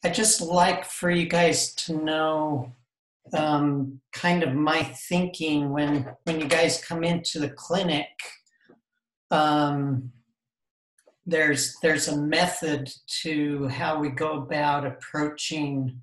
I just like for you guys to know kind of my thinking when you guys come into the clinic. Um, there's a method to how we go about approaching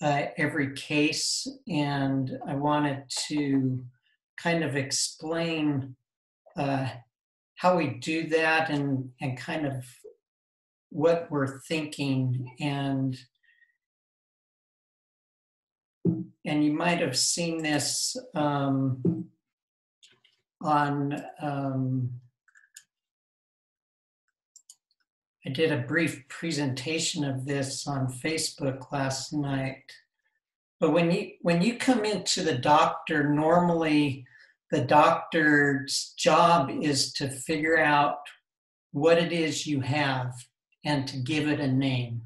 every case, and I wanted to kind of explain uh, how we do that and kind of what we're thinking. And you might have seen this on I did a brief presentation of this on Facebook last night. But when you come into the doctor, normally the doctor's job is to figure out what it is you have and to give it a name.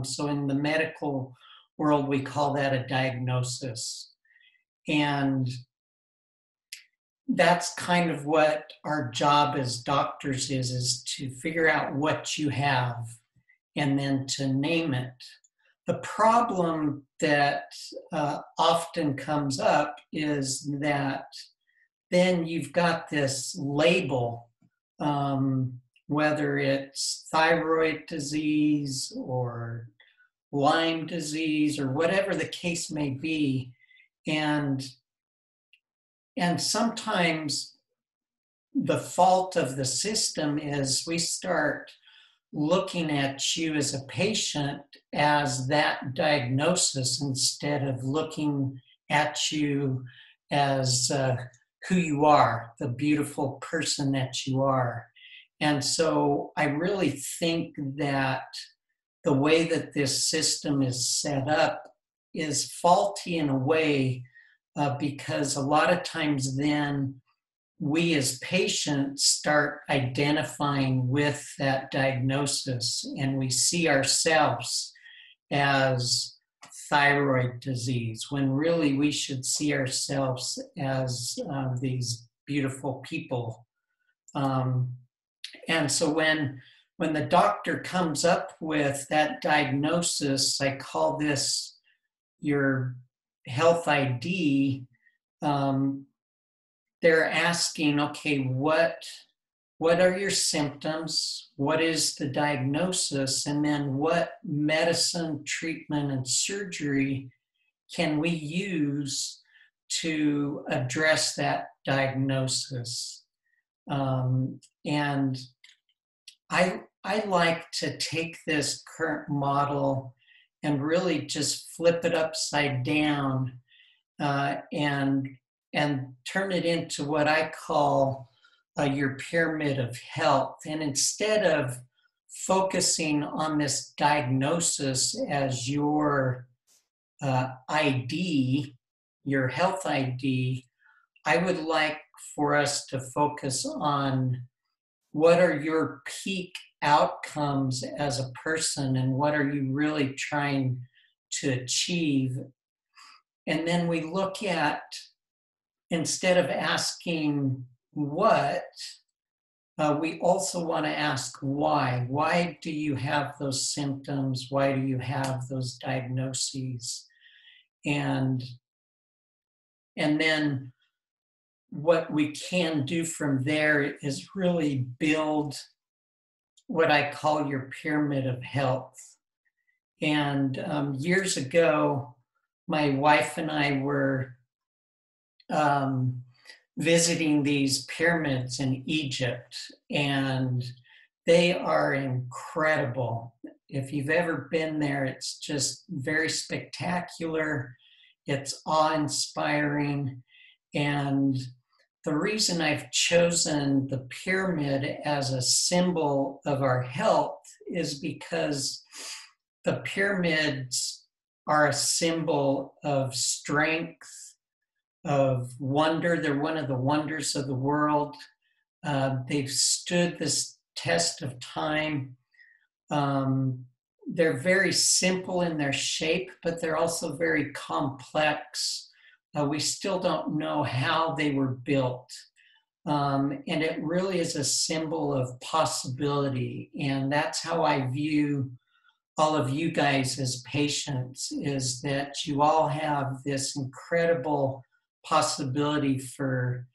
So in the medical world, we call that a diagnosis. And that's kind of what our job as doctors is to figure out what you have and then to name it. The problem that often comes up is that then you've got this label, whether it's thyroid disease or Lyme disease or whatever the case may be. And sometimes the fault of the system is we start looking at you as a patient as that diagnosis instead of looking at you as who you are, the beautiful person that you are. And so I really think that the way that this system is set up is faulty in a way because a lot of times then we as patients start identifying with that diagnosis and we see ourselves as thyroid disease when really we should see ourselves as these beautiful people. And so when the doctor comes up with that diagnosis, I call this your health ID. They're asking, okay, what are your symptoms? What is the diagnosis? And then what medicine, treatment, and surgery can we use to address that diagnosis? And I like to take this current model and really just flip it upside down and turn it into what I call your pyramid of health. And instead of focusing on this diagnosis as your ID, your health ID, I would like for us to focus on what are your peak outcomes as a person and what are you really trying to achieve. And then we look at, instead of asking what, we also want to ask why. Why do you have those symptoms? Why do you have those diagnoses? And then what we can do from there is really build what I call your pyramid of health. And years ago, my wife and I were visiting these pyramids in Egypt, and they are incredible. If you've ever been there, it's just very spectacular. It's awe-inspiring. And the reason I've chosen the pyramid as a symbol of our health is because the pyramids are a symbol of strength, of wonder. They're one of the wonders of the world. They've stood this test of time. They're very simple in their shape, but they're also very complex. We still don't know how they were built. And it really is a symbol of possibility. And that's how I view all of you guys as patients is that you all have this incredible possibility for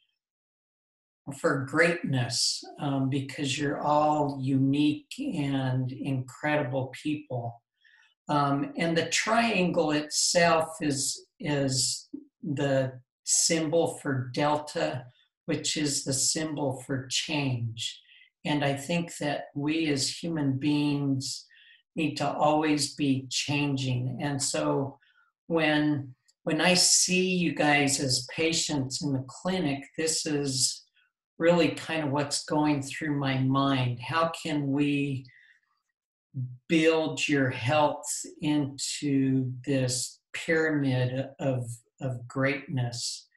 greatness, because you're all unique and incredible people. And the triangle itself is the symbol for delta, which is the symbol for change. And I think that we as human beings need to always be changing. And so when I see you guys as patients in the clinic, this is really kind of what's going through my mind. How can we build your health into this pyramid of greatness?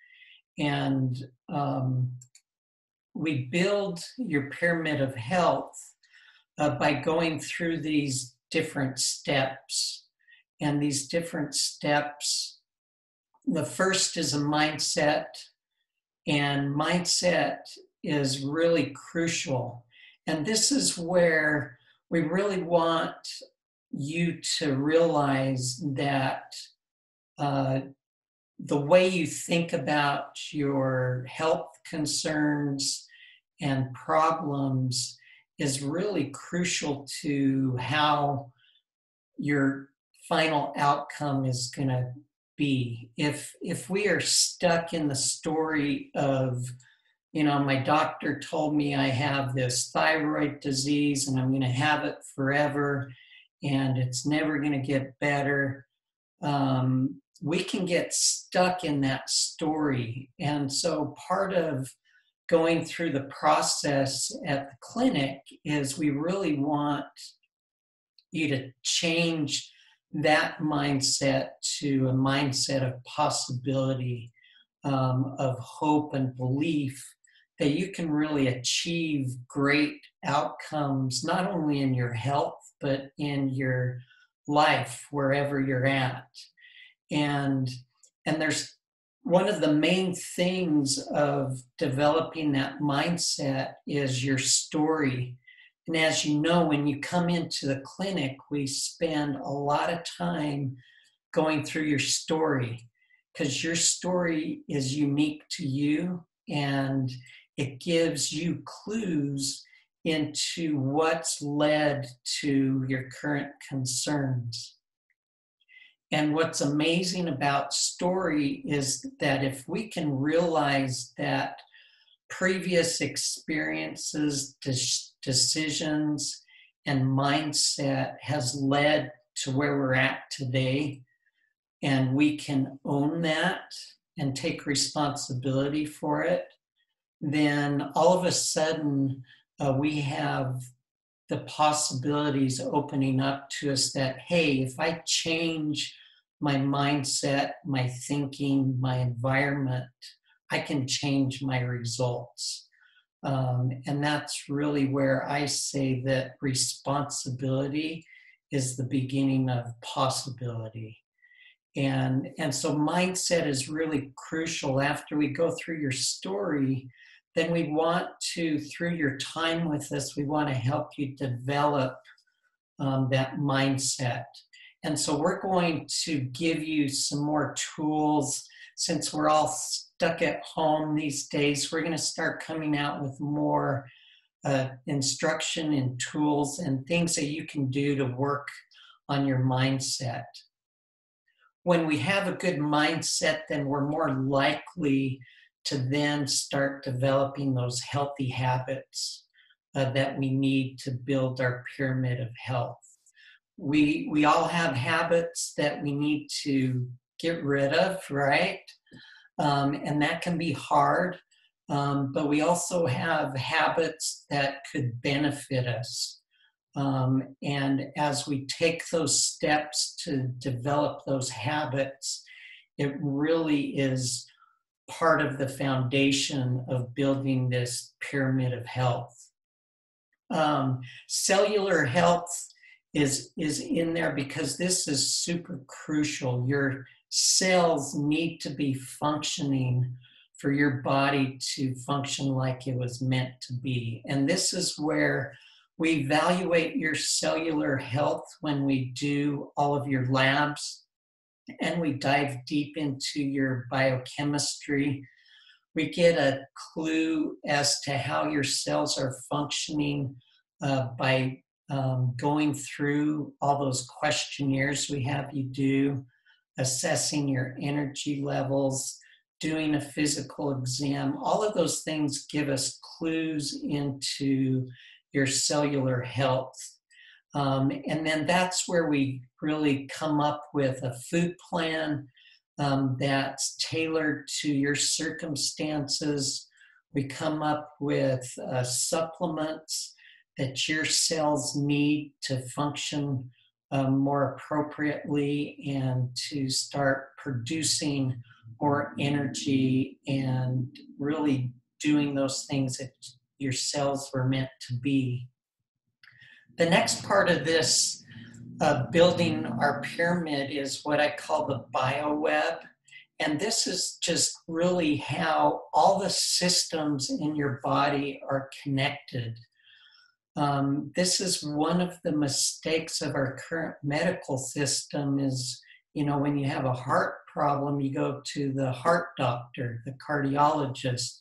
And we build your pyramid of health by going through these different steps. And these different steps, the first is a mindset, and mindset is really crucial. And this is where we really want you to realize that the way you think about your health concerns and problems is really crucial to how your final outcome is going to be. If we are stuck in the story of, my doctor told me I have this thyroid disease and I'm going to have it forever and it's never going to get better, we can get stuck in that story. And so part of going through the process at the clinic is we really want you to change that mindset to a mindset of possibility, of hope and belief that you can really achieve great outcomes, not only in your health, but in your life, wherever you're at. And there's one of the main things of developing that mindset is your story. And as you know, when you come into the clinic, we spend a lot of time going through your story, because your story is unique to you and it gives you clues into what's led to your current concerns. And what's amazing about story is that if we can realize that previous experiences, decisions, and mindset has led to where we're at today, and we can own that and take responsibility for it, then all of a sudden we have the possibilities opening up to us that, hey, if I change my mindset, my thinking, my environment, I can change my results. And that's really where I say that responsibility is the beginning of possibility. And so mindset is really crucial. After we go through your story, then we want to, through your time with us, we want to help you develop that mindset. And so we're going to give you some more tools. Since we're all stuck at home these days, we're going to start coming out with more instruction and tools and things that you can do to work on your mindset. When we have a good mindset, then we're more likely to then start developing those healthy habits that we need to build our pyramid of health. We all have habits that we need to get rid of, right? And that can be hard, but we also have habits that could benefit us. And as we take those steps to develop those habits, it really is part of the foundation of building this pyramid of health. Cellular health is in there because this is super crucial. Your cells need to be functioning for your body to function like it was meant to be. And this is where We evaluate your cellular health when we do all of your labs, and we dive deep into your biochemistry. We get a clue as to how your cells are functioning by going through all those questionnaires we have you do, assessing your energy levels, doing a physical exam. All of those things give us clues into your cellular health. And then that's where we really come up with a food plan that's tailored to your circumstances. We come up with supplements that your cells need to function more appropriately and to start producing more energy and really doing those things that your cells were meant to be. The next part of this building our pyramid is what I call the bioweb. And this is just really how all the systems in your body are connected. This is one of the mistakes of our current medical system is, when you have a heart problem, you go to the heart doctor, the cardiologist,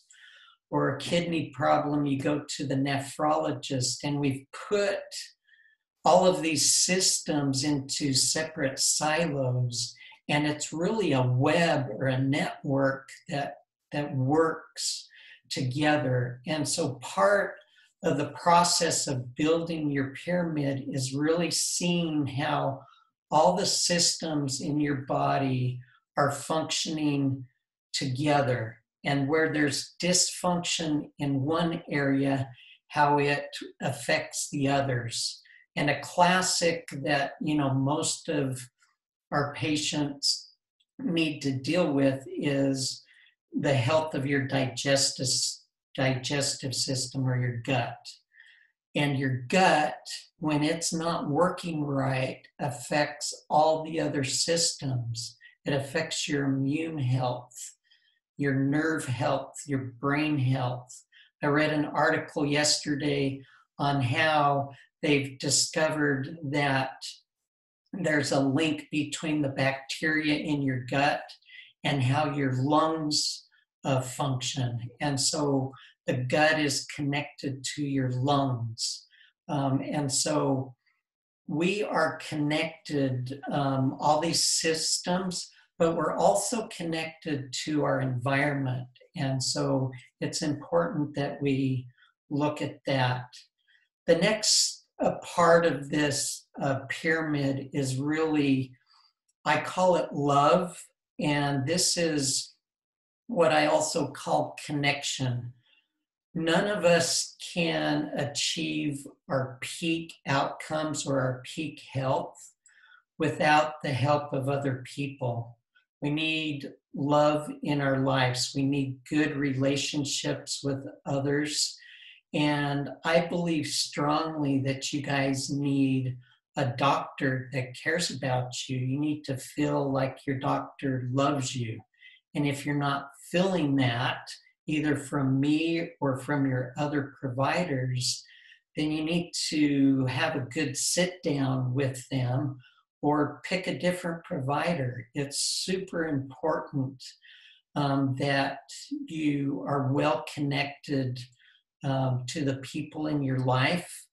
or a kidney problem, you go to the nephrologist, and we've put all of these systems into separate silos, and it's really a web or a network that works together. And so part of the process of building your pyramid is really seeing how all the systems in your body are functioning together, and where there's dysfunction in one area, how it affects the others. And a classic that, most of our patients need to deal with is the health of your digestive system or your gut. And your gut, when it's not working right, affects all the other systems. It affects your immune health, your nerve health, your brain health. I read an article yesterday on how they've discovered that there's a link between the bacteria in your gut and how your lungs function. And so the gut is connected to your lungs. And so we are connected, all these systems, but we're also connected to our environment. And so it's important that we look at that. The next part of this pyramid is really, I call it love. And this is what I also call connection. None of us can achieve our peak outcomes or our peak health without the help of other people. We need love in our lives. We need good relationships with others. And I believe strongly that you guys need a doctor that cares about you. You need to feel like your doctor loves you. And if you're not feeling that, either from me or from your other providers, then you need to have a good sit down with them or pick a different provider. It's super important that you are well connected to the people in your life,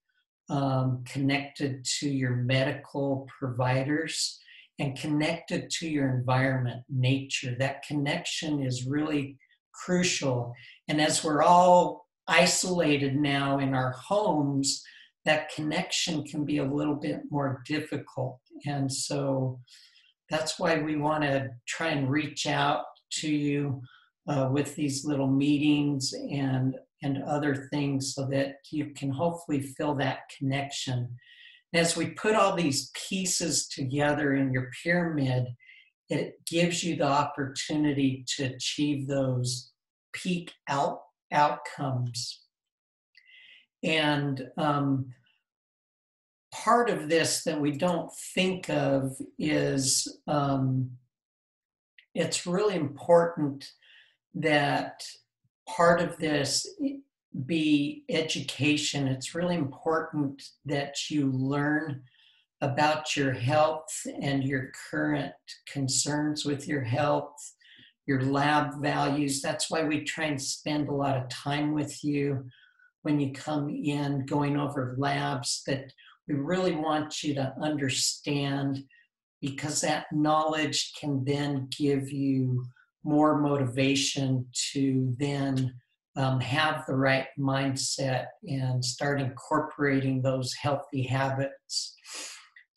connected to your medical providers, and connected to your environment, nature. That connection is really crucial. And as we're all isolated now in our homes, that connection can be a little bit more difficult. And so that's why we want to try and reach out to you with these little meetings and other things so that you can hopefully feel that connection. As we put all these pieces together in your pyramid, it gives you the opportunity to achieve those peak outcomes. And part of this that we don't think of is it's really important that part of this, be education. It's really important that you learn about your health and your current concerns with your health, your lab values. That's why we try and spend a lot of time with you when you come in, going over labs that we really want you to understand, because that knowledge can then give you more motivation to then have the right mindset and start incorporating those healthy habits.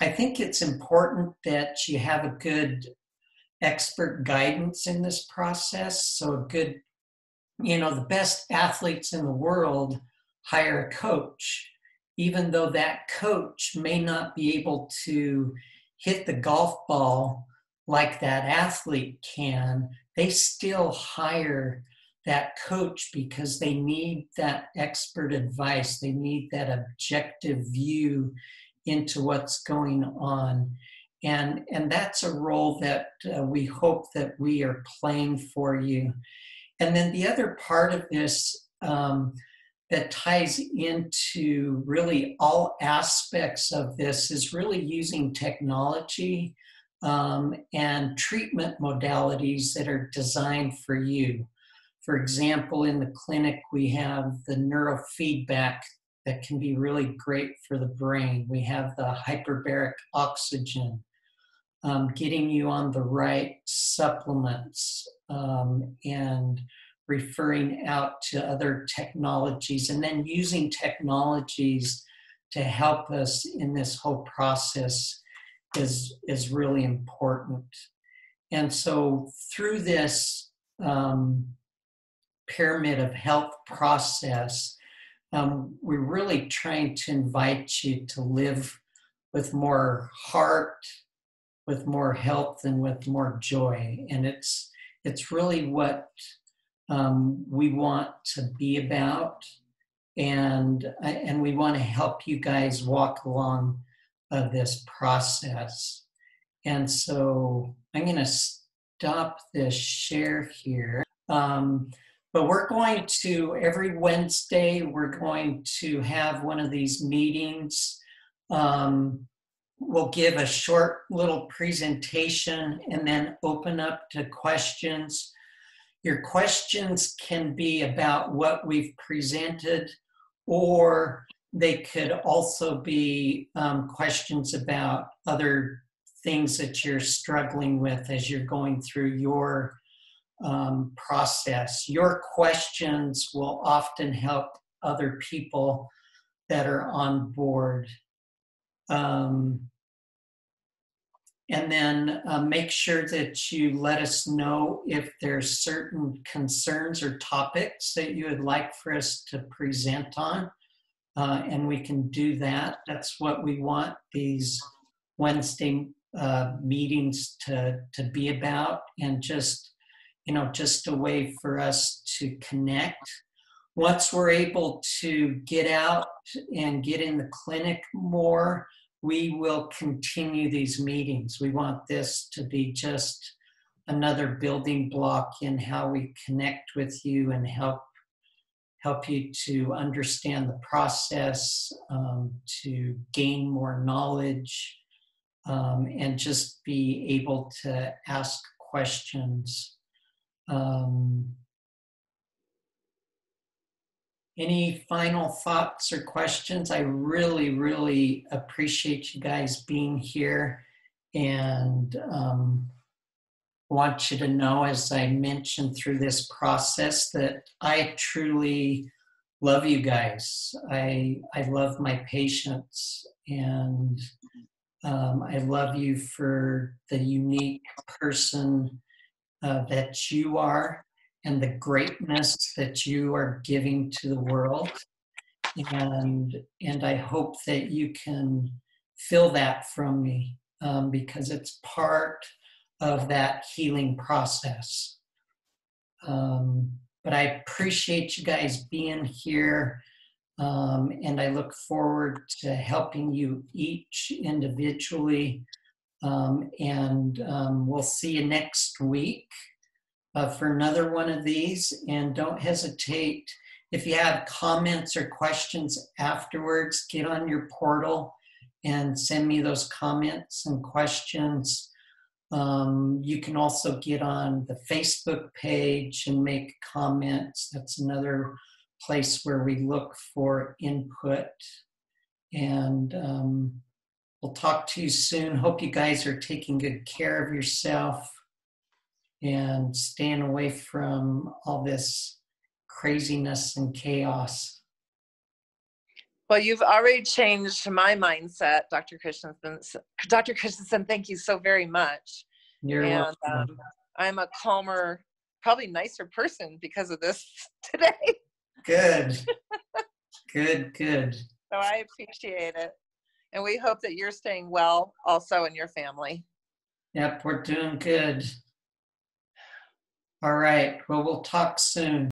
I think it's important that you have a good expert guidance in this process. So a good, the best athletes in the world hire a coach, even though that coach may not be able to hit the golf ball like that athlete can. They still hire that coach because they need that expert advice. They need that objective view into what's going on. And that's a role that we hope that we are playing for you. And then the other part of this that ties into really all aspects of this is really using technology and treatment modalities that are designed for you. For example, in the clinic, we have the neurofeedback that can be really great for the brain. We have the hyperbaric oxygen, getting you on the right supplements, and referring out to other technologies, and then using technologies to help us in this whole process is really important. And so through this pyramid of health process, we're really trying to invite you to live with more heart, with more health, and with more joy. And it's really what we want to be about, and we want to help you guys walk along this process. And so I'm going to stop this share here. But we're going to, every Wednesday, we're going to have one of these meetings. We'll give a short little presentation and then open up to questions. Your questions can be about what we've presented, or they could also be questions about other things that you're struggling with as you're going through your process. Your questions will often help other people that are on board. And then make sure that you let us know if there's certain concerns or topics that you would like for us to present on, and we can do that. That's what we want these Wednesday meetings to be about, and just a way for us to connect. Once we're able to get out and get in the clinic more, we will continue these meetings. We want this to be just another building block in how we connect with you and help you to understand the process, to gain more knowledge, and just be able to ask questions. Any final thoughts or questions? I really, really appreciate you guys being here, and want you to know, as I mentioned through this process, that I truly love you guys. I love my patients, and I love you for the unique person that you are, and the greatness that you are giving to the world. And I hope that you can feel that from me, because it's part of that healing process. But I appreciate you guys being here, and I look forward to helping you each individually. And we'll see you next week for another one of these. And don't hesitate, if you have comments or questions afterwards, get on your portal and send me those comments and questions. You can also get on the Facebook page and make comments. That's another place where we look for input. And we'll talk to you soon. Hope you guys are taking good care of yourself and staying away from all this craziness and chaos. Well, you've already changed my mindset, Dr. Christensen. Dr. Christensen, thank you so very much. You're welcome. I'm a calmer, probably nicer person because of this today. Good. Good. So I appreciate it. And we hope that you're staying well also in your family. Yep, we're doing good. All right. Well, we'll talk soon.